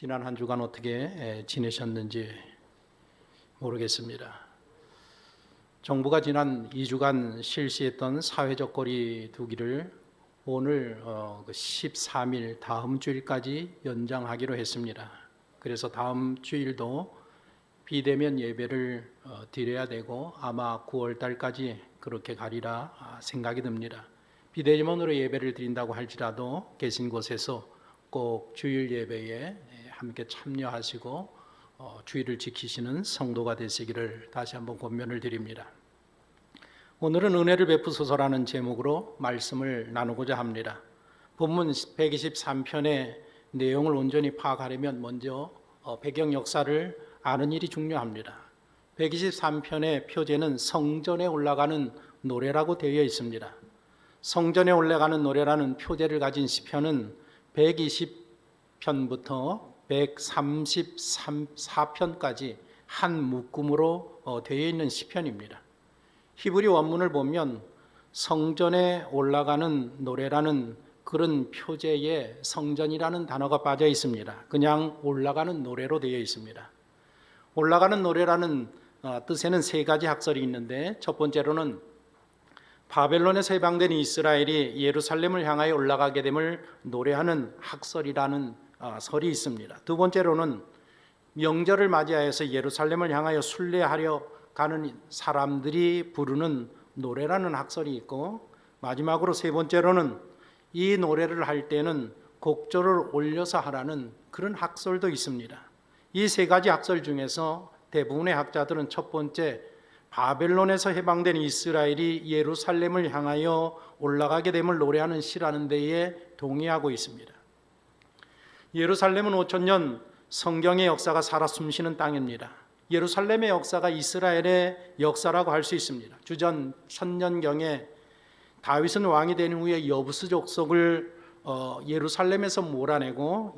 지난 한 주간 어떻게 지내셨는지 모르겠습니다. 정부가 지난 2주간 실시했던 사회적 거리 두기를 오늘 13일 다음 주일까지 연장하기로 했습니다. 그래서 다음 주일도 비대면 예배를 드려야 되고 아마 9월 달까지 그렇게 가리라 생각이 듭니다. 비대면으로 예배를 드린다고 할지라도 계신 곳에서 꼭 주일 예배에 함께 참여하시고 주일을 지키시는 성도가 되시기를 다시 한번 권면을 드립니다. 오늘은 은혜를 베푸소서라는 제목으로 말씀을 나누고자 합니다. 본문 123편의 내용을 온전히 파악하려면 먼저 배경 역사를 아는 일이 중요합니다. 123편의 표제는 성전에 올라가는 노래라고 되어 있습니다. 성전에 올라가는 노래라는 표제를 가진 시편은 120편부터 134편까지 한 묶음으로 되어 있는 시편입니다. 히브리 원문을 보면 성전에 올라가는 노래라는 그런 표제에 성전이라는 단어가 빠져 있습니다. 그냥 올라가는 노래로 되어 있습니다. 올라가는 노래라는 뜻에는 세 가지 학설이 있는데, 첫 번째로는 바벨론에서 해방된 이스라엘이 예루살렘을 향하여 올라가게 됨을 노래하는 학설이라는 설이 있습니다. 두 번째로는 명절을 맞이하여서 예루살렘을 향하여 순례하려 가는 사람들이 부르는 노래라는 학설이 있고, 마지막으로 세 번째로는 이 노래를 할 때는 곡조를 올려서 하라는 그런 학설도 있습니다. 이 세 가지 학설 중에서 대부분의 학자들은 첫 번째, 바벨론에서 해방된 이스라엘이 예루살렘을 향하여 올라가게 됨을 노래하는 시라는 데에 동의하고 있습니다. 예루살렘은 5,000년 성경의 역사가 살아 숨쉬는 땅입니다. 예루살렘의 역사가 이스라엘의 역사라고 할 수 있습니다. 주전 1000년경에 다윗은 왕이 된 후에 여부스 족속을 예루살렘에서 몰아내고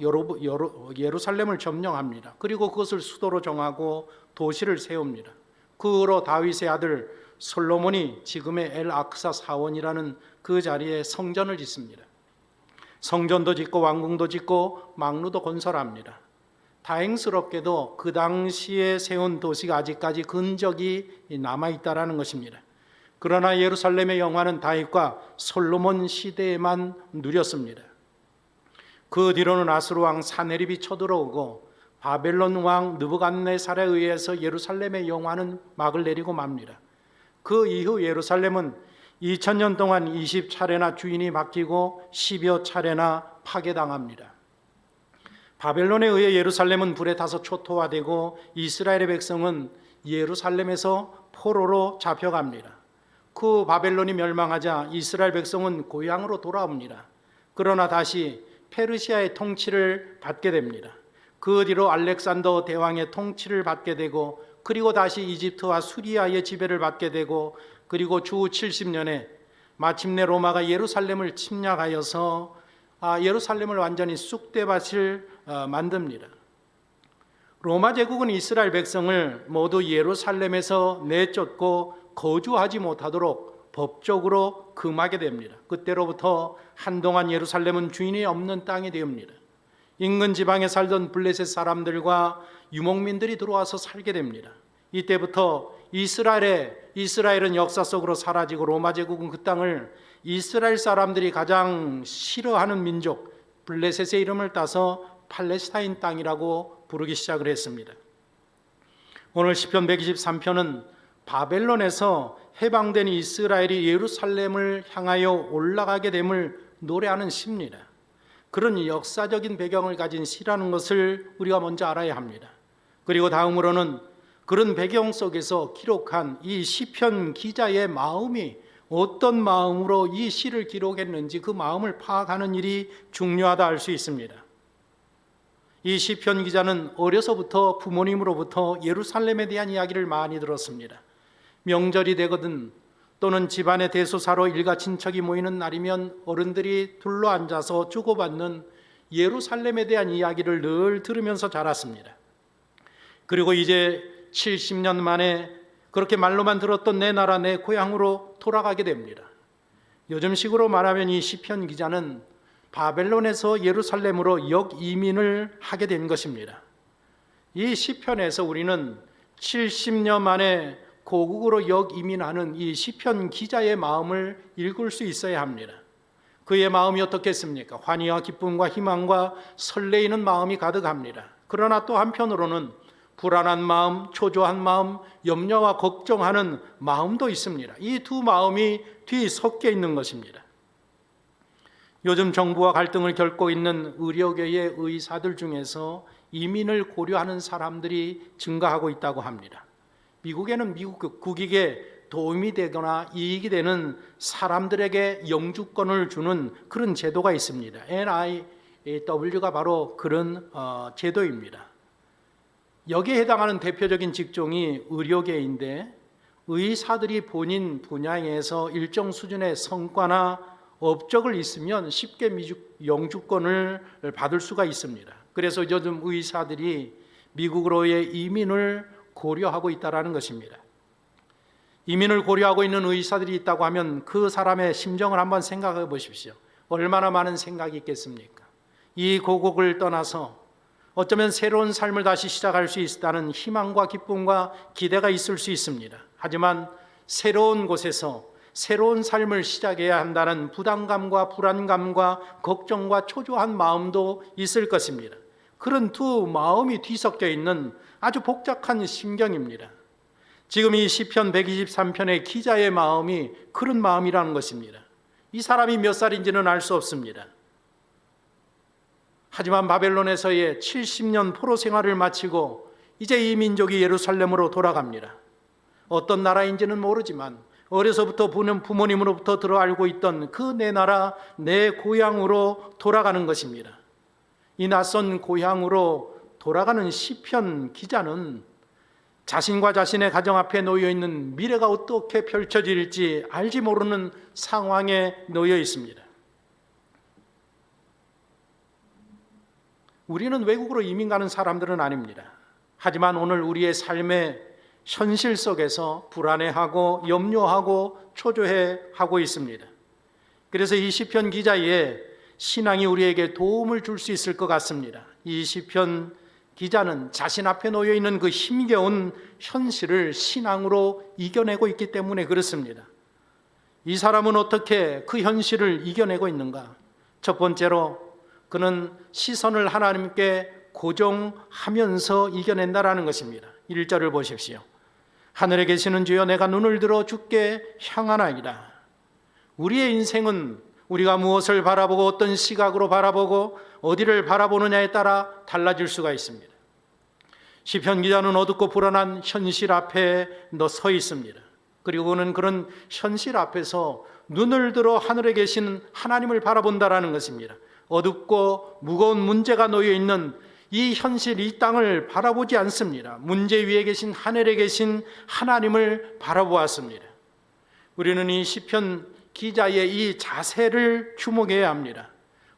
예루살렘을 점령합니다. 그리고 그것을 수도로 정하고 도시를 세웁니다. 그 후로 다윗의 아들 솔로몬이 지금의 엘 아크사 사원이라는 그 자리에 성전을 짓습니다. 성전도 짓고 왕궁도 짓고 망루도 건설합니다. 다행스럽게도 그 당시에 세운 도시가 아직까지 흔적이 남아있다는 것입니다. 그러나 예루살렘의 영화는 다윗과 솔로몬 시대에만 누렸습니다. 그 뒤로는 아수르 왕 사네립이 쳐들어오고 바벨론 왕 느부갓네살에 의해서 예루살렘의 영화는 막을 내리고 맙니다. 그 이후 예루살렘은 2000년 동안 20차례나 주인이 바뀌고 10여 차례나 파괴당합니다. 바벨론에 의해 예루살렘은 불에 타서 초토화되고 이스라엘의 백성은 예루살렘에서 포로로 잡혀갑니다. 그 바벨론이 멸망하자 이스라엘 백성은 고향으로 돌아옵니다. 그러나 다시 페르시아의 통치를 받게 됩니다. 그 뒤로 알렉산더 대왕의 통치를 받게 되고, 그리고 다시 이집트와 수리아의 지배를 받게 되고, 그리고 주 70년에 마침내 로마가 예루살렘을 침략하여서 예루살렘을 완전히 쑥대밭을 만듭니다. 로마 제국은 이스라엘 백성을 모두 예루살렘에서 내쫓고 거주하지 못하도록 법적으로 금하게 됩니다. 그때로부터 한동안 예루살렘은 주인이 없는 땅이 되옵니다. 인근 지방에 살던 블레셋 사람들과 유목민들이 들어와서 살게 됩니다. 이때부터 이스라엘은 역사 속으로 사라지고 로마 제국은 그 땅을 이스라엘 사람들이 가장 싫어하는 민족 블레셋의 이름을 따서 팔레스타인 땅이라고 부르기 시작을 했습니다. 오늘 시편 123편은 바벨론에서 해방된 이스라엘이 예루살렘을 향하여 올라가게 됨을 노래하는 시입니다. 그런 역사적인 배경을 가진 시라는 것을 우리가 먼저 알아야 합니다. 그리고 다음으로는 그런 배경 속에서 기록한 이 시편 기자의 마음이 어떤 마음으로 이 시를 기록했는지 그 마음을 파악하는 일이 중요하다 할 수 있습니다. 이 시편 기자는 어려서부터 부모님으로부터 예루살렘에 대한 이야기를 많이 들었습니다. 명절이 되거든 또는 집안의 대소사로 일가 친척이 모이는 날이면 어른들이 둘러앉아서 주고받는 예루살렘에 대한 이야기를 늘 들으면서 자랐습니다. 그리고 이제 70년 만에 그렇게 말로만 들었던 내 나라 내 고향으로 돌아가게 됩니다. 요즘식으로 말하면 이 시편 기자는 바벨론에서 예루살렘으로 역이민을 하게 된 것입니다. 이 시편에서 우리는 70년 만에 고국으로 역이민하는 이 시편 기자의 마음을 읽을 수 있어야 합니다. 그의 마음이 어떻겠습니까? 환희와 기쁨과 희망과 설레이는 마음이 가득합니다. 그러나 또 한편으로는 불안한 마음, 초조한 마음, 염려와 걱정하는 마음도 있습니다. 이 두 마음이 뒤섞여 있는 것입니다. 요즘 정부와 갈등을 겪고 있는 의료계의 의사들 중에서 이민을 고려하는 사람들이 증가하고 있다고 합니다. 미국에는 미국 국익에 도움이 되거나 이익이 되는 사람들에게 영주권을 주는 그런 제도가 있습니다. NIW가 바로 그런 제도입니다. 여기에 해당하는 대표적인 직종이 의료계인데, 의사들이 본인 분야에서 일정 수준의 성과나 업적을 있으면 쉽게 영주권을 받을 수가 있습니다. 그래서 요즘 의사들이 미국으로의 이민을 고려하고 있다는 것입니다. 이민을 고려하고 있는 의사들이 있다고 하면 그 사람의 심정을 한번 생각해 보십시오. 얼마나 많은 생각이 있겠습니까? 이 고국을 떠나서 어쩌면 새로운 삶을 다시 시작할 수 있다는 희망과 기쁨과 기대가 있을 수 있습니다. 하지만 새로운 곳에서 새로운 삶을 시작해야 한다는 부담감과 불안감과 걱정과 초조한 마음도 있을 것입니다. 그런 두 마음이 뒤섞여 있는 아주 복잡한 심경입니다. 지금 이 시편 123편의 기자의 마음이 그런 마음이라는 것입니다. 이 사람이 몇 살인지는 알 수 없습니다. 하지만 바벨론에서의 70년 포로 생활을 마치고 이제 이 민족이 예루살렘으로 돌아갑니다. 어떤 나라인지는 모르지만 어려서부터 부모님으로부터 들어 알고 있던 그 내 나라, 내 고향으로 돌아가는 것입니다. 이 낯선 고향으로 돌아가는 시편 기자는 자신과 자신의 가정 앞에 놓여 있는 미래가 어떻게 펼쳐질지 알지 모르는 상황에 놓여 있습니다. 우리는 외국으로 이민 가는 사람들은 아닙니다. 하지만 오늘 우리의 삶의 현실 속에서 불안해하고 염려하고 초조해하고 있습니다. 그래서 이 시편 기자의 신앙이 우리에게 도움을 줄 수 있을 것 같습니다. 이 시편 기자는 자신 앞에 놓여 있는 그 힘겨운 현실을 신앙으로 이겨내고 있기 때문에 그렇습니다. 이 사람은 어떻게 그 현실을 이겨내고 있는가? 첫 번째로 그는 시선을 하나님께 고정하면서 이겨낸다라는 것입니다. 1절을 보십시오. 하늘에 계시는 주여, 내가 눈을 들어 주께 향하나이다. 우리의 인생은 우리가 무엇을 바라보고 어떤 시각으로 바라보고 어디를 바라보느냐에 따라 달라질 수가 있습니다. 시편 기자는 어둡고 불안한 현실 앞에 서 있습니다. 그리고 그는 그런 현실 앞에서 눈을 들어 하늘에 계신 하나님을 바라본다라는 것입니다. 어둡고 무거운 문제가 놓여 있는 이 현실, 이 땅을 바라보지 않습니다. 문제 위에 계신 하늘에 계신 하나님을 바라보았습니다. 우리는 이 시편 기자의 이 자세를 주목해야 합니다.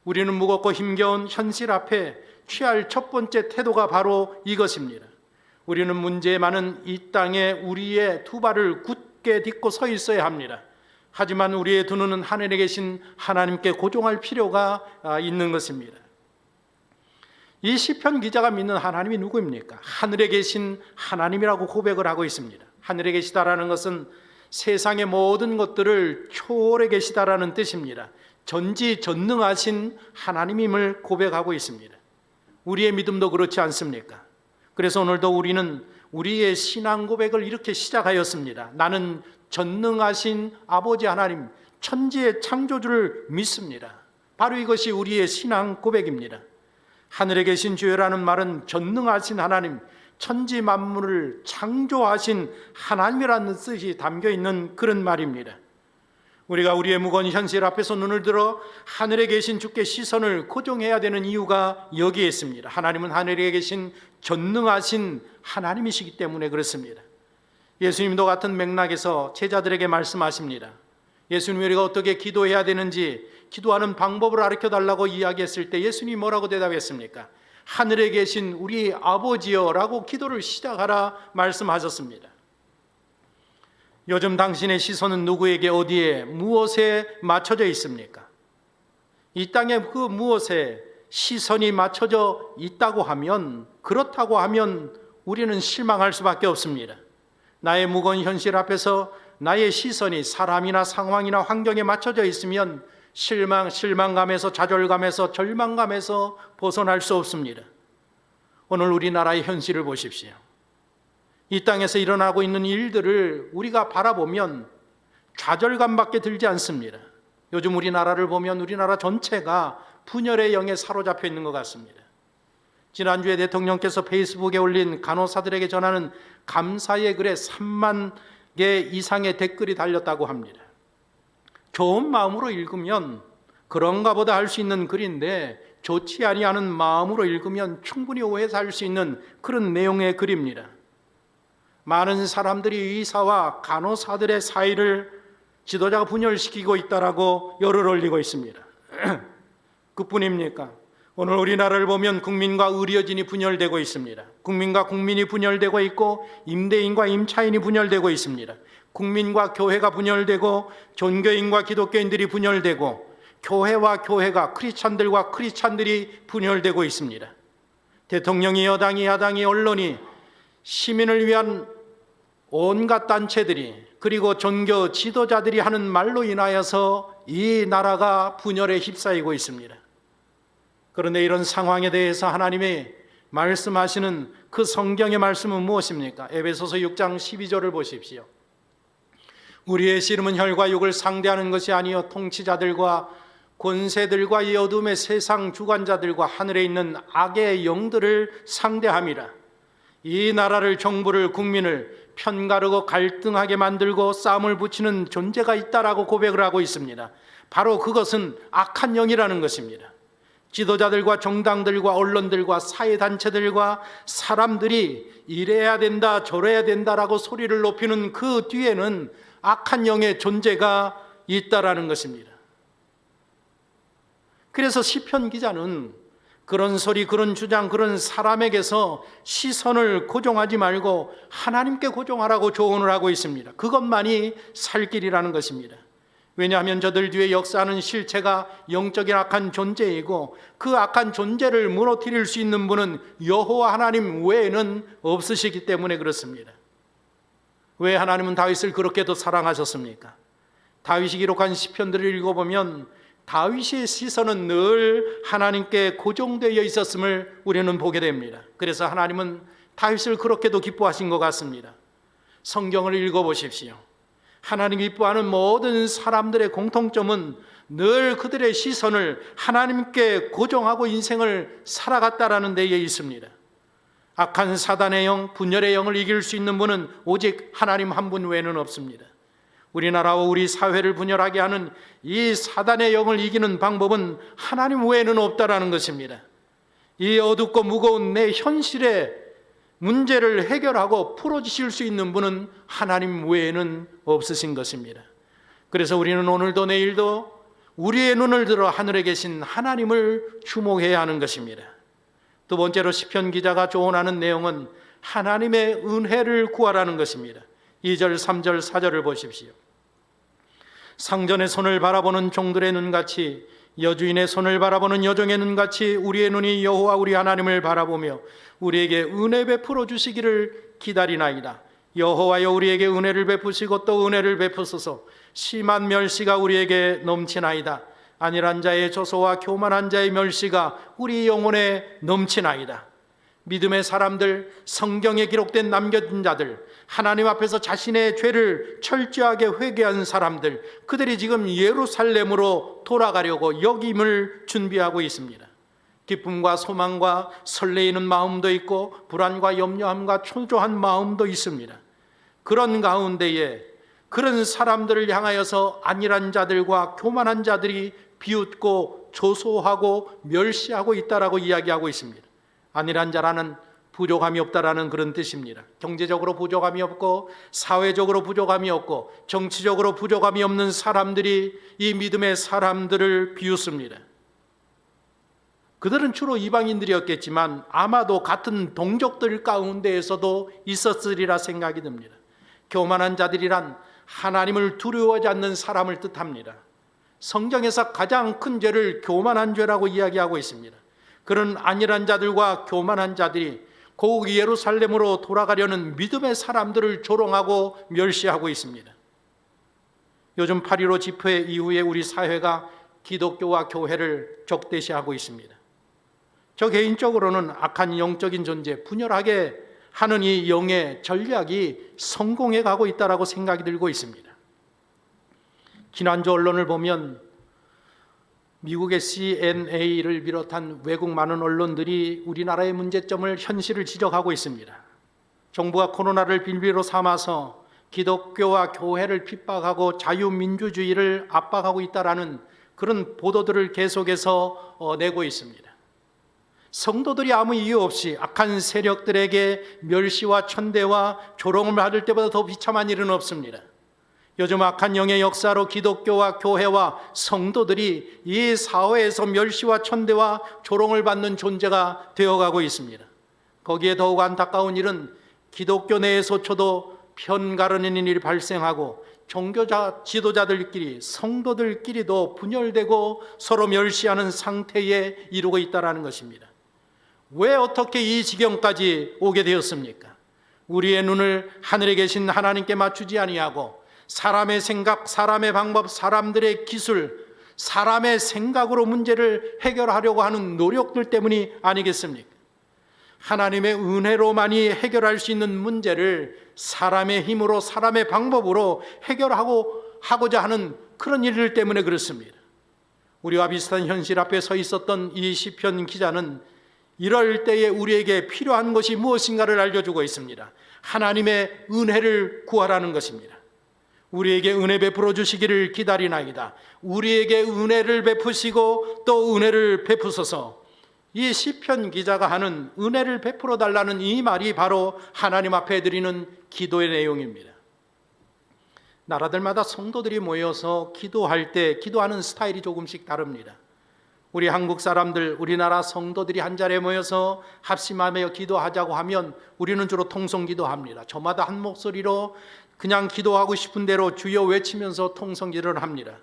우리는 무겁고 힘겨운 현실 앞에 취할 첫 번째 태도가 바로 이것입니다. 우리는 문제 많은 이 땅에 우리의 두 발을 굳게 딛고 서 있어야 합니다. 하지만 우리의 두 눈은 하늘에 계신 하나님께 고정할 필요가 있는 것입니다. 이 시편 기자가 믿는 하나님이 누구입니까? 하늘에 계신 하나님이라고 고백을 하고 있습니다. 하늘에 계시다라는 것은 세상의 모든 것들을 초월해 계시다라는 뜻입니다. 전지전능하신 하나님임을 고백하고 있습니다. 우리의 믿음도 그렇지 않습니까? 그래서 오늘도 우리는 우리의 신앙 고백을 이렇게 시작하였습니다. 나는 전능하신 아버지 하나님, 천지의 창조주를 믿습니다. 바로 이것이 우리의 신앙 고백입니다. 하늘에 계신 주여라는 말은 전능하신 하나님, 천지 만물을 창조하신 하나님이라는 뜻이 담겨 있는 그런 말입니다. 우리가 우리의 무거운 현실 앞에서 눈을 들어 하늘에 계신 주께 시선을 고정해야 되는 이유가 여기에 있습니다. 하나님은 하늘에 계신 전능하신 하나님이시기 때문에 그렇습니다. 예수님도 같은 맥락에서 제자들에게 말씀하십니다. 예수님이 우리가 어떻게 기도해야 되는지 기도하는 방법을 가르쳐달라고 이야기했을 때 예수님이 뭐라고 대답했습니까? 하늘에 계신 우리 아버지여 라고 기도를 시작하라 말씀하셨습니다. 요즘 당신의 시선은 누구에게, 어디에, 무엇에 맞춰져 있습니까? 이 땅의 그 무엇에 시선이 맞춰져 있다고 하면, 그렇다고 하면 우리는 실망할 수밖에 없습니다. 나의 무거운 현실 앞에서 나의 시선이 사람이나 상황이나 환경에 맞춰져 있으면 실망감에서, 좌절감에서, 절망감에서 벗어날 수 없습니다. 오늘 우리나라의 현실을 보십시오. 이 땅에서 일어나고 있는 일들을 우리가 바라보면 좌절감밖에 들지 않습니다. 요즘 우리나라를 보면 우리나라 전체가 분열의 영에 사로잡혀 있는 것 같습니다. 지난주에 대통령께서 페이스북에 올린 간호사들에게 전하는 감사의 글에 3만 개 이상의 댓글이 달렸다고 합니다. 좋은 마음으로 읽으면 그런가 보다 할 수 있는 글인데, 좋지 아니하는 마음으로 읽으면 충분히 오해해서 할 수 있는 그런 내용의 글입니다. 많은 사람들이 의사와 간호사들의 사이를 지도자가 분열시키고 있다라고 열을 올리고 있습니다. 그뿐입니까? 오늘 우리나라를 보면 국민과 의료진이 분열되고 있습니다. 국민과 국민이 분열되고 있고, 임대인과 임차인이 분열되고 있습니다. 국민과 교회가 분열되고, 종교인과 기독교인들이 분열되고, 교회와 교회가, 크리스찬들과 크리스찬들이 분열되고 있습니다. 대통령이, 여당이, 야당이, 언론이, 시민을 위한 온갖 단체들이, 그리고 종교 지도자들이 하는 말로 인하여서 이 나라가 분열에 휩싸이고 있습니다. 그런데 이런 상황에 대해서 하나님이 말씀하시는 그 성경의 말씀은 무엇입니까? 에베소서 6장 12절을 보십시오. 우리의 씨름은 혈과 육을 상대하는 것이 아니요 통치자들과 권세들과 이 어둠의 세상 주관자들과 하늘에 있는 악의 영들을 상대함이라. 이 나라를, 정부를, 국민을 편가르고 갈등하게 만들고 싸움을 붙이는 존재가 있다라고 고백을 하고 있습니다. 바로 그것은 악한 영이라는 것입니다. 지도자들과 정당들과 언론들과 사회단체들과 사람들이 이래야 된다, 저래야 된다라고 소리를 높이는 그 뒤에는 악한 영의 존재가 있다라는 것입니다. 그래서 시편 기자는 그런 소리, 그런 주장, 그런 사람에게서 시선을 고정하지 말고 하나님께 고정하라고 조언을 하고 있습니다. 그것만이 살 길이라는 것입니다. 왜냐하면 저들 뒤에 역사하는 실체가 영적인 악한 존재이고, 그 악한 존재를 무너뜨릴 수 있는 분은 여호와 하나님 외에는 없으시기 때문에 그렇습니다. 왜 하나님은 다윗을 그렇게도 사랑하셨습니까? 다윗이 기록한 시편들을 읽어보면 다윗의 시선은 늘 하나님께 고정되어 있었음을 우리는 보게 됩니다. 그래서 하나님은 다윗을 그렇게도 기뻐하신 것 같습니다. 성경을 읽어보십시오. 하나님이 기뻐하는 모든 사람들의 공통점은 늘 그들의 시선을 하나님께 고정하고 인생을 살아갔다라는 데에 있습니다. 악한 사단의 영, 분열의 영을 이길 수 있는 분은 오직 하나님 한 분 외에는 없습니다. 우리나라와 우리 사회를 분열하게 하는 이 사단의 영을 이기는 방법은 하나님 외에는 없다라는 것입니다. 이 어둡고 무거운 내 현실의 문제를 해결하고 풀어주실 수 있는 분은 하나님 외에는 없으신 것입니다. 그래서 우리는 오늘도 내일도 우리의 눈을 들어 하늘에 계신 하나님을 주목해야 하는 것입니다. 두 번째로 시편 기자가 조언하는 내용은 하나님의 은혜를 구하라는 것입니다. 2절, 3절, 4절을 보십시오. 상전의 손을 바라보는 종들의 눈같이, 여주인의 손을 바라보는 여종의 눈같이 우리의 눈이 여호와 우리 하나님을 바라보며 우리에게 은혜 베풀어 주시기를 기다리나이다. 여호와여 우리에게 은혜를 베푸시고 또 은혜를 베푸소서. 심한 멸시가 우리에게 넘치나이다. 안일한 자의 조소와 교만한 자의 멸시가 우리 영혼에 넘치나이다. 믿음의 사람들, 성경에 기록된 남겨진 자들, 하나님 앞에서 자신의 죄를 철저하게 회개한 사람들, 그들이 지금 예루살렘으로 돌아가려고 역임을 준비하고 있습니다. 기쁨과 소망과 설레이는 마음도 있고 불안과 염려함과 초조한 마음도 있습니다. 그런 가운데에 그런 사람들을 향하여서 안일한 자들과 교만한 자들이 비웃고 조소하고 멸시하고 있다라고 이야기하고 있습니다. 안일한 자라는 부족함이 없다라는 그런 뜻입니다. 경제적으로 부족함이 없고 사회적으로 부족함이 없고 정치적으로 부족함이 없는 사람들이 이 믿음의 사람들을 비웃습니다. 그들은 주로 이방인들이었겠지만 아마도 같은 동족들 가운데에서도 있었으리라 생각이 듭니다. 교만한 자들이란 하나님을 두려워하지 않는 사람을 뜻합니다. 성경에서 가장 큰 죄를 교만한 죄라고 이야기하고 있습니다. 그런 안일한 자들과 교만한 자들이 고국 예루살렘으로 돌아가려는 믿음의 사람들을 조롱하고 멸시하고 있습니다. 요즘 8.15 집회 이후에 우리 사회가 기독교와 교회를 적대시하고 있습니다. 저 개인적으로는 악한 영적인 존재, 분열하게 하는 이 영의 전략이 성공해 가고 있다고 생각이 들고 있습니다. 지난주 언론을 보면 미국의 CNA를 비롯한 외국 많은 언론들이 우리나라의 문제점을 현실을 지적하고 있습니다. 정부가 코로나를 빌미로 삼아서 기독교와 교회를 핍박하고 자유민주주의를 압박하고 있다라는 그런 보도들을 계속해서 내고 있습니다. 성도들이 아무 이유 없이 악한 세력들에게 멸시와 천대와 조롱을 받을 때보다 더 비참한 일은 없습니다. 요즘 악한 영의 역사로 기독교와 교회와 성도들이 이 사회에서 멸시와 천대와 조롱을 받는 존재가 되어가고 있습니다. 거기에 더욱 안타까운 일은 기독교 내에서조차도 편가르는 일이 발생하고 종교자 지도자들끼리 성도들끼리도 분열되고 서로 멸시하는 상태에 이르고 있다는 것입니다. 왜 어떻게 이 지경까지 오게 되었습니까? 우리의 눈을 하늘에 계신 하나님께 맞추지 아니하고 사람의 생각, 사람의 방법, 사람들의 기술, 사람의 생각으로 문제를 해결하려고 하는 노력들 때문이 아니겠습니까? 하나님의 은혜로만이 해결할 수 있는 문제를 사람의 힘으로, 사람의 방법으로 해결하고자 하는 그런 일들 때문에 그렇습니다. 우리와 비슷한 현실 앞에 서 있었던 이 시편 기자는 이럴 때에 우리에게 필요한 것이 무엇인가를 알려주고 있습니다. 하나님의 은혜를 구하라는 것입니다. 우리에게 은혜 베풀어 주시기를 기다리나이다. 우리에게 은혜를 베푸시고 또 은혜를 베푸소서. 이 시편 기자가 하는 은혜를 베풀어 달라는 이 말이 바로 하나님 앞에 드리는 기도의 내용입니다. 나라들마다 성도들이 모여서 기도할 때 기도하는 스타일이 조금씩 다릅니다. 우리 한국 사람들, 우리나라 성도들이 한 자리에 모여서 합심하며 기도하자고 하면 우리는 주로 통성 기도합니다. 저마다 한 목소리로 그냥 기도하고 싶은 대로 주여 외치면서 통성 기도를 합니다.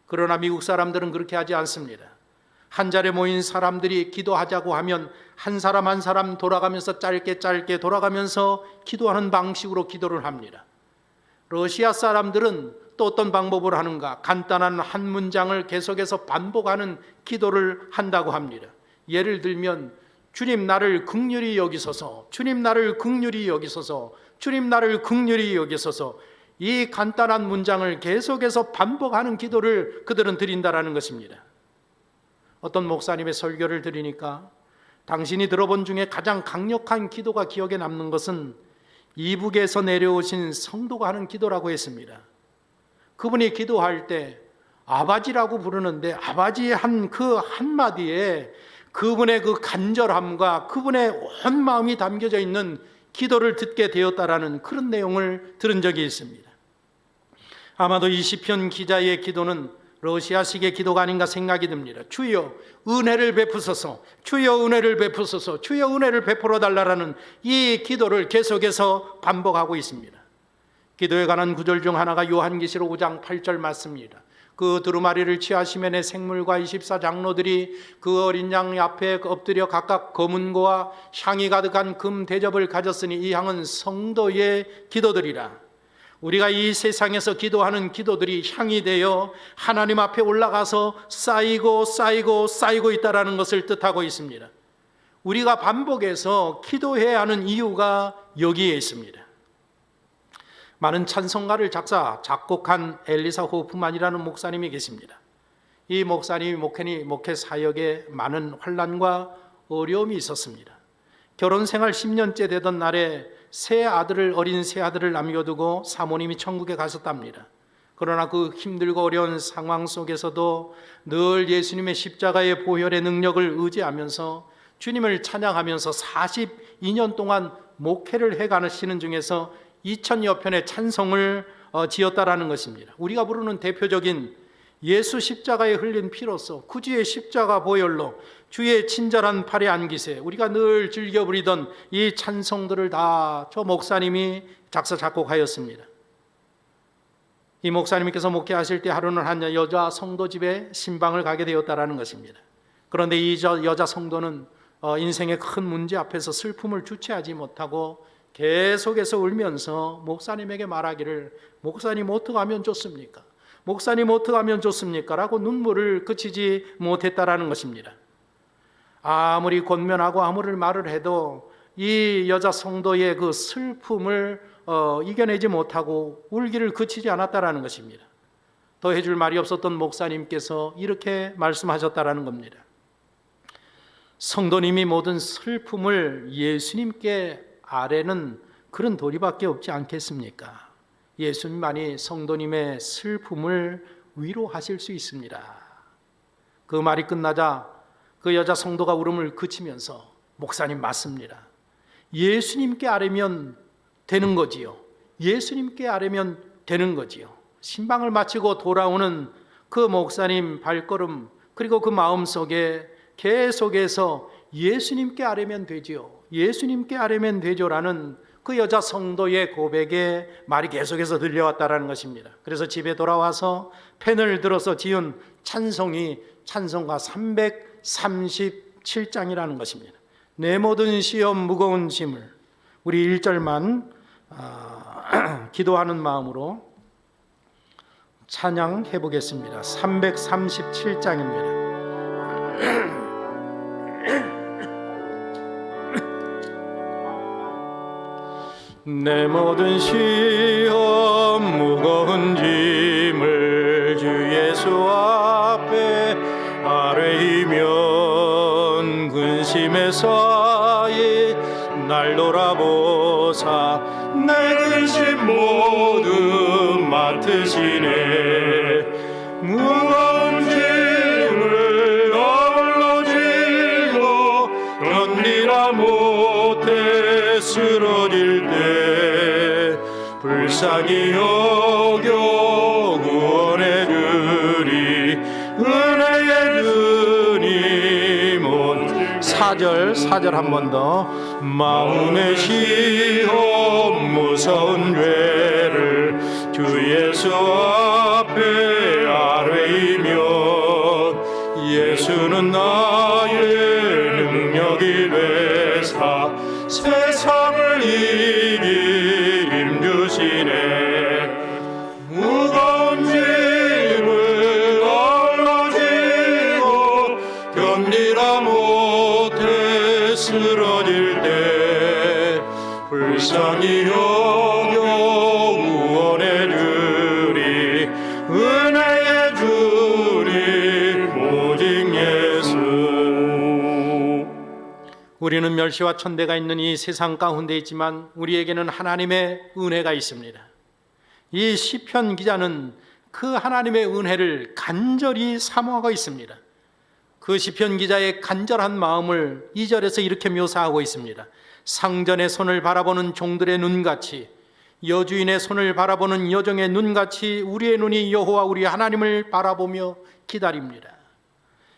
그러나 미국 사람들은 그렇게 하지 않습니다. 한 자리에 모인 사람들이 기도하자고 하면 한 사람 한 사람 돌아가면서 짧게 돌아가면서 기도하는 방식으로 기도를 합니다. 러시아 사람들은 또 어떤 방법으로 하는가? 간단한 한 문장을 계속해서 반복하는 기도를 한다고 합니다. 예를 들면 주님 나를 긍휼히 여기소서, 주님 나를 긍휼히 여기소서, 주님 나를 긍휼히 여기소서. 이 간단한 문장을 계속해서 반복하는 기도를 그들은 드린다라는 것입니다. 어떤 목사님의 설교를 들으니까 당신이 들어본 중에 가장 강력한 기도가 기억에 남는 것은 이북에서 내려오신 성도가 하는 기도라고 했습니다. 그분이 기도할 때 아바지라고 부르는데 아바지의 그 한마디에 그분의 그 간절함과 그분의 온 마음이 담겨져 있는 기도를 듣게 되었다라는 그런 내용을 들은 적이 있습니다. 아마도 이 시편 기자의 기도는 러시아식의 기도가 아닌가 생각이 듭니다. 주여 은혜를 베푸소서, 주여 은혜를 베푸소서, 주여 은혜를 베풀어 달라라는 이 기도를 계속해서 반복하고 있습니다. 기도에 관한 구절 중 하나가 요한계시록 5장 8절 맞습니다. 그 두루마리를 취하시면에 생물과 24장로들이 그 어린 양 앞에 엎드려 각각 검은고와 향이 가득한 금 대접을 가졌으니 이 향은 성도의 기도들이라. 우리가 이 세상에서 기도하는 기도들이 향이 되어 하나님 앞에 올라가서 쌓이고 있다는 것을 뜻하고 있습니다. 우리가 반복해서 기도해야 하는 이유가 여기에 있습니다. 많은 찬송가를 작곡한 엘리사 호프만이라는 목사님이 계십니다. 이 목사님이 목회 사역에 많은 환난과 어려움이 있었습니다. 결혼 생활 10년째 되던 날에 어린 새 아들을 남겨두고 사모님이 천국에 가셨답니다. 그러나 그 힘들고 어려운 상황 속에서도 늘 예수님의 십자가의 보혈의 능력을 의지하면서 주님을 찬양하면서 42년 동안 목회를 해가시는 중에서 2000여 편의 찬송을 지었다라는 것입니다. 우리가 부르는 대표적인 예수 십자가에 흘린 피로써 구주의 십자가 보혈로 주의 친절한 팔에 안기세, 우리가 늘 즐겨 부리던 이 찬송들을 다 저 목사님이 작사 작곡하였습니다. 이 목사님께서 목회하실 때 하루는 한 여자 성도 집에 신방을 가게 되었다라는 것입니다. 그런데 이 여자 성도는 인생의 큰 문제 앞에서 슬픔을 주체하지 못하고 계속해서 울면서 목사님에게 말하기를, 목사님 어떻게 하면 좋습니까? 목사님 어떻게 하면 좋습니까? 라고 눈물을 그치지 못했다라는 것입니다. 아무리 권면하고 아무리 말을 해도 이 여자 성도의 그 슬픔을 이겨내지 못하고 울기를 그치지 않았다라는 것입니다. 더 해줄 말이 없었던 목사님께서 이렇게 말씀하셨다라는 겁니다. 성도님이 모든 슬픔을 예수님께 아뢰는 그런 도리밖에 없지 않겠습니까? 예수님만이 성도님의 슬픔을 위로하실 수 있습니다. 그 말이 끝나자 그 여자 성도가 울음을 그치면서, 목사님 맞습니다. 예수님께 아뢰면 되는 거지요. 예수님께 아뢰면 되는 거지요. 신방을 마치고 돌아오는 그 목사님 발걸음, 그리고 그 마음속에 계속해서 예수님께 아뢰면 되지요. 예수님께 아뢰면 되죠라는 그 여자 성도의 고백에 말이 계속해서 들려왔다라는 것입니다. 그래서 집에 돌아와서 펜을 들어서 지은 찬송이 찬송가 337장이라는 것입니다. 내 모든 시험 무거운 짐을, 우리 1절만 기도하는 마음으로 찬양해 보겠습니다. 337장입니다. 내 모든 시험 무거운 짐을 주 예수 앞에 아뢰이면 근심에 쌓인 날 돌아보사 내 근심 모두 맡으시네. 무거운 짐을 홀로 지고 견디라 못해 쓰러질 때 불쌍히 여겨 구원해 주리 은혜의 주님 온 4절 한 번 더. 마음의 시험 무서운 죄를 주 예수 앞에 아뢰이면 예수는 나의 능력이 되사 세상을 이길 힘 주시네. 무거운 짐을 홀로 지고 견디라 못해 쓰러질 때 불쌍히 여겨 구원해 주리 은혜의 주님 오직 예수. 우리는 멸시와 천대가 있는 이 세상 가운데 있지만 우리에게는 하나님의 은혜가 있습니다. 이 시편 기자는 그 하나님의 은혜를 간절히 사모하고 있습니다. 그 시편 기자의 간절한 마음을 2절에서 이렇게 묘사하고 있습니다. 상전의 손을 바라보는 종들의 눈같이, 여주인의 손을 바라보는 여종의 눈같이 우리의 눈이 여호와 우리 하나님을 바라보며 기다립니다.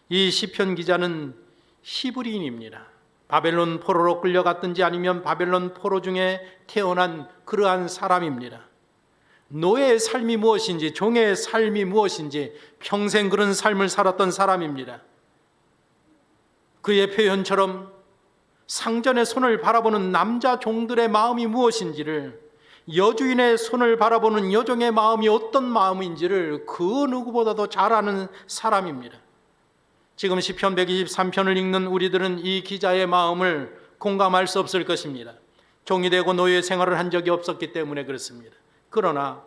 이 시편 기자는 히브리인입니다. 바벨론 포로로 끌려갔든지 아니면 바벨론 포로 중에 태어난 그러한 사람입니다. 노예의 삶이 무엇인지, 종의 삶이 무엇인지 평생 그런 삶을 살았던 사람입니다. 그의 표현처럼 상전의 손을 바라보는 남자 종들의 마음이 무엇인지를, 여주인의 손을 바라보는 여종의 마음이 어떤 마음인지를 그 누구보다도 잘 아는 사람입니다. 지금 시편 123편을 읽는 우리들은 이 기자의 마음을 공감할 수 없을 것입니다. 종이 되고 노예 생활을 한 적이 없었기 때문에 그렇습니다. 그러나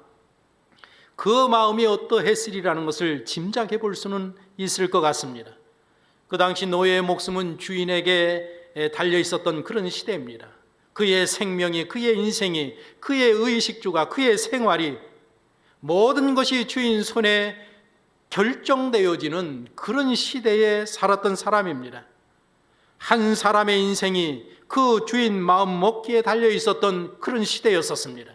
그 마음이 어떠했으리라는 것을 짐작해 볼 수는 있을 것 같습니다. 그 당시 노예의 목숨은 주인에게 달려 있었던 그런 시대입니다. 그의 생명이, 그의 인생이, 그의 의식주가, 그의 생활이 모든 것이 주인 손에 결정되어지는 그런 시대에 살았던 사람입니다. 한 사람의 인생이 그 주인 마음 먹기에 달려 있었던 그런 시대였었습니다.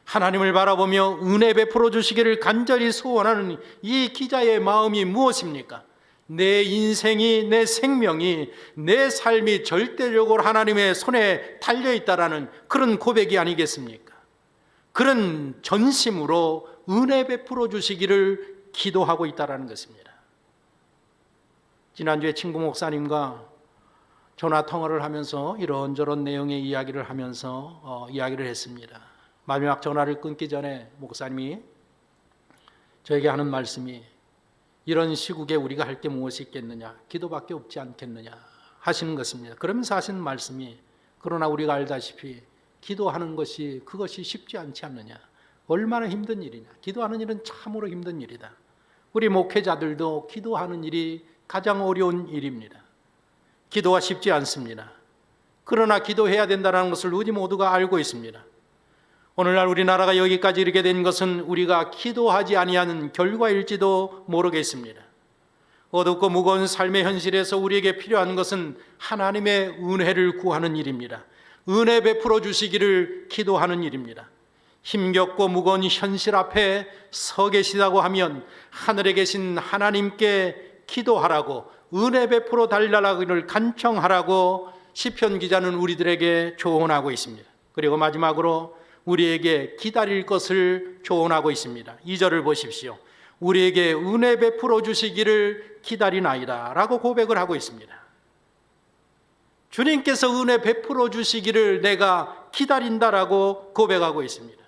하나님을 바라보며 은혜 베풀어 주시기를 간절히 소원하는 이 기자의 마음이 무엇입니까? 내 인생이, 내 생명이, 내 삶이 절대적으로 하나님의 손에 달려있다라는 그런 고백이 아니겠습니까? 그런 전심으로 은혜 베풀어 주시기를 기도하고 있다는 것입니다. 지난주에 친구 목사님과 전화 통화를 하면서 이런저런 내용의 이야기를 하면서 이야기를 했습니다. 마지막 전화를 끊기 전에 목사님이 저에게 하는 말씀이, 이런 시국에 우리가 할 게 무엇이 있겠느냐, 기도밖에 없지 않겠느냐 하시는 것입니다. 그러면서 하시는 말씀이, 그러나 우리가 알다시피 기도하는 것이 그것이 쉽지 않지 않느냐, 얼마나 힘든 일이냐, 기도하는 일은 참으로 힘든 일이다. 우리 목회자들도 기도하는 일이 가장 어려운 일입니다. 기도가 쉽지 않습니다. 그러나 기도해야 된다는 것을 우리 모두가 알고 있습니다. 오늘날 우리나라가 여기까지 이르게 된 것은 우리가 기도하지 아니하는 결과일지도 모르겠습니다. 어둡고 무거운 삶의 현실에서 우리에게 필요한 것은 하나님의 은혜를 구하는 일입니다. 은혜 베풀어 주시기를 기도하는 일입니다. 힘겹고 무거운 현실 앞에 서 계시다고 하면 하늘에 계신 하나님께 기도하라고, 은혜 베풀어 달라라기를 간청하라고 시편 기자는 우리들에게 조언하고 있습니다. 그리고 마지막으로 우리에게 기다릴 것을 조언하고 있습니다. 2절을 보십시오. 우리에게 은혜 베풀어 주시기를 기다리나이다 라고 고백을 하고 있습니다. 주님께서 은혜 베풀어 주시기를 내가 기다린다라고 고백하고 있습니다.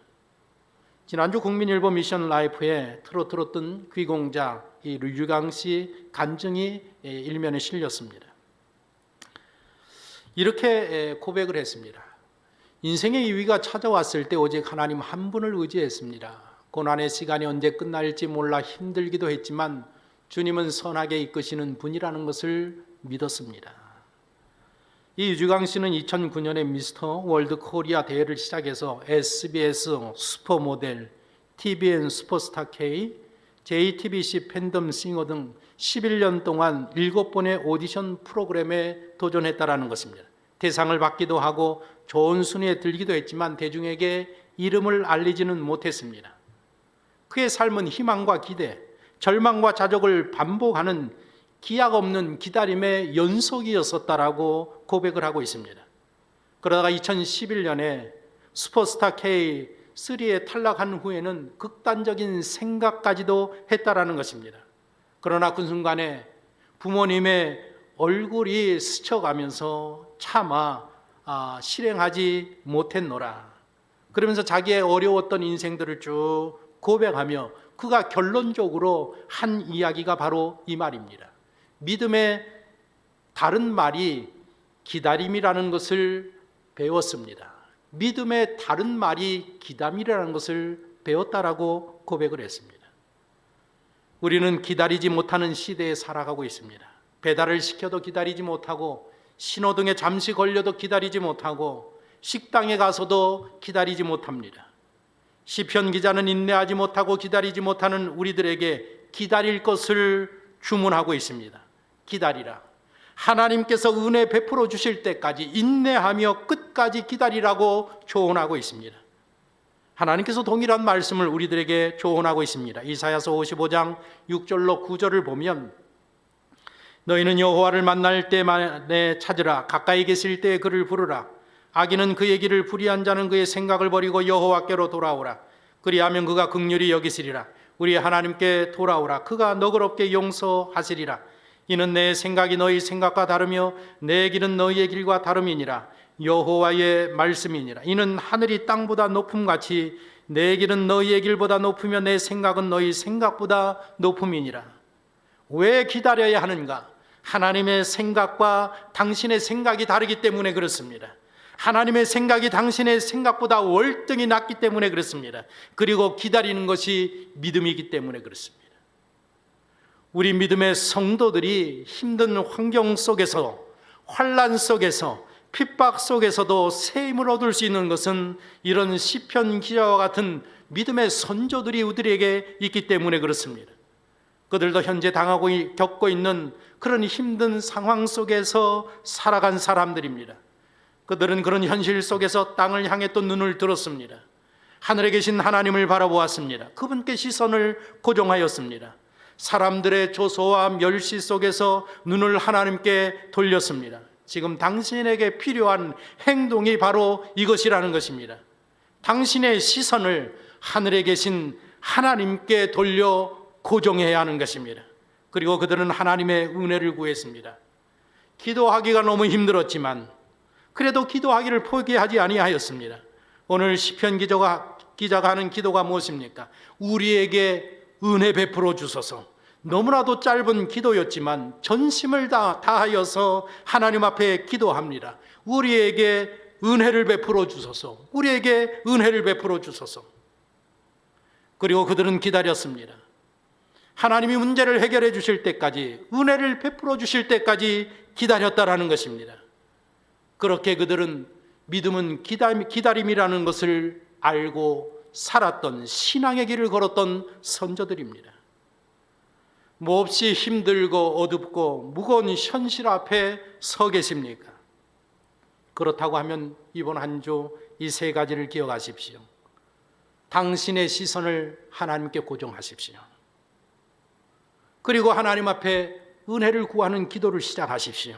지난주 국민일보 미션 라이프에 틀어들었던 귀공자 류주강 씨 간증이 일면에 실렸습니다. 이렇게 고백을 했습니다. 인생의 위기가 찾아왔을 때 오직 하나님 한 분을 의지했습니다. 고난의 시간이 언제 끝날지 몰라 힘들기도 했지만 주님은 선하게 이끄시는 분이라는 것을 믿었습니다. 이 유주강 씨는 2009년에 미스터 월드 코리아 대회를 시작해서 SBS 슈퍼모델, TVN 슈퍼스타 K, JTBC 팬덤 싱어 등 11년 동안 7번의 오디션 프로그램에 도전했다라는 것입니다. 대상을 받기도 하고 좋은 순위에 들기도 했지만 대중에게 이름을 알리지는 못했습니다. 그의 삶은 희망과 기대, 절망과 자족을 반복하는 기약 없는 기다림의 연속이었었다라고 고백을 하고 있습니다. 그러다가 2011년에 슈퍼스타 K3에 탈락한 후에는 극단적인 생각까지도 했다라는 것입니다. 그러나 그 순간에 부모님의 얼굴이 스쳐가면서 차마 실행하지 못했노라. 그러면서 자기의 어려웠던 인생들을 쭉 고백하며 그가 결론적으로 한 이야기가 바로 이 말입니다. 믿음의 다른 말이 기다림이라는 것을 배웠습니다. 믿음의 다른 말이 기다림이라는 것을 배웠다라고 고백을 했습니다. 우리는 기다리지 못하는 시대에 살아가고 있습니다. 배달을 시켜도 기다리지 못하고, 신호등에 잠시 걸려도 기다리지 못하고, 식당에 가서도 기다리지 못합니다. 시편 기자는 인내하지 못하고 기다리지 못하는 우리들에게 기다릴 것을 주문하고 있습니다. 기다리라. 하나님께서 은혜 베풀어 주실 때까지 인내하며 끝까지 기다리라고 조언하고 있습니다. 하나님께서 동일한 말씀을 우리들에게 조언하고 있습니다. 이사야서 55장 6절로 9절을 보면, 너희는 여호와를 만날 때만에 찾으라. 가까이 계실 때에 그를 부르라. 악인은 그의 길을 불의한 자는 그의 생각을 버리고 여호와께로 돌아오라. 그리하면 그가 긍휼히 여기시리라. 우리 하나님께 돌아오라. 그가 너그럽게 용서하시리라. 이는 내 생각이 너희 생각과 다르며 내 길은 너희의 길과 다름이니라. 여호와의 말씀이니라. 이는 하늘이 땅보다 높음같이 내 길은 너희의 길보다 높으며 내 생각은 너희 생각보다 높음이니라. 왜 기다려야 하는가? 하나님의 생각과 당신의 생각이 다르기 때문에 그렇습니다. 하나님의 생각이 당신의 생각보다 월등히 낫기 때문에 그렇습니다. 그리고 기다리는 것이 믿음이기 때문에 그렇습니다. 우리 믿음의 성도들이 힘든 환경 속에서, 환난 속에서, 핍박 속에서도 새 힘을 얻을 수 있는 것은 이런 시편 기자와 같은 믿음의 선조들이 우리에게 있기 때문에 그렇습니다. 그들도 현재 당하고 겪고 있는 그런 힘든 상황 속에서 살아간 사람들입니다. 그들은 그런 현실 속에서 땅을 향해 또 눈을 들었습니다. 하늘에 계신 하나님을 바라보았습니다. 그분께 시선을 고정하였습니다. 사람들의 조소와 멸시 속에서 눈을 하나님께 돌렸습니다. 지금 당신에게 필요한 행동이 바로 이것이라는 것입니다. 당신의 시선을 하늘에 계신 하나님께 돌려 고정해야 하는 것입니다. 그리고 그들은 하나님의 은혜를 구했습니다. 기도하기가 너무 힘들었지만 그래도 기도하기를 포기하지 아니하였습니다. 오늘 시편 기자가 하는 기도가 무엇입니까? 우리에게 은혜 베풀어 주소서. 너무나도 짧은 기도였지만 전심을 다하여서 하나님 앞에 기도합니다. 우리에게 은혜를 베풀어 주소서. 우리에게 은혜를 베풀어 주소서. 그리고 그들은 기다렸습니다. 하나님이 문제를 해결해 주실 때까지, 은혜를 베풀어 주실 때까지 기다렸다라는 것입니다. 그렇게 그들은 믿음은 기다림이라는 것을 알고 살았던, 신앙의 길을 걸었던 선조들입니다. 몹시 힘들고 어둡고 무거운 현실 앞에 서 계십니까? 그렇다고 하면 이번 한 주 이 세 가지를 기억하십시오. 당신의 시선을 하나님께 고정하십시오. 그리고 하나님 앞에 은혜를 구하는 기도를 시작하십시오.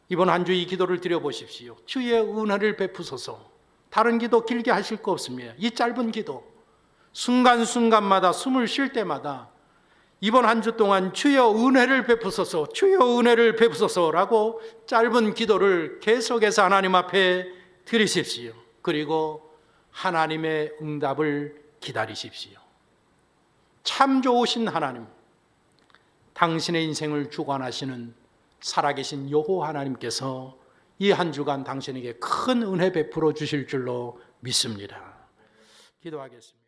이번 한 주 이 기도를 드려보십시오. 주의 은혜를 베푸소서. 다른 기도 길게 하실 거 없습니다. 이 짧은 기도, 순간순간마다 숨을 쉴 때마다 이번 한 주 동안 주여 은혜를 베푸소서, 주여 은혜를 베푸소서라고 짧은 기도를 계속해서 하나님 앞에 드리십시오. 그리고 하나님의 응답을 기다리십시오. 참 좋으신 하나님, 당신의 인생을 주관하시는 살아계신 여호와 하나님께서 이 한 주간 당신에게 큰 은혜 베풀어 주실 줄로 믿습니다. 기도하겠습니다.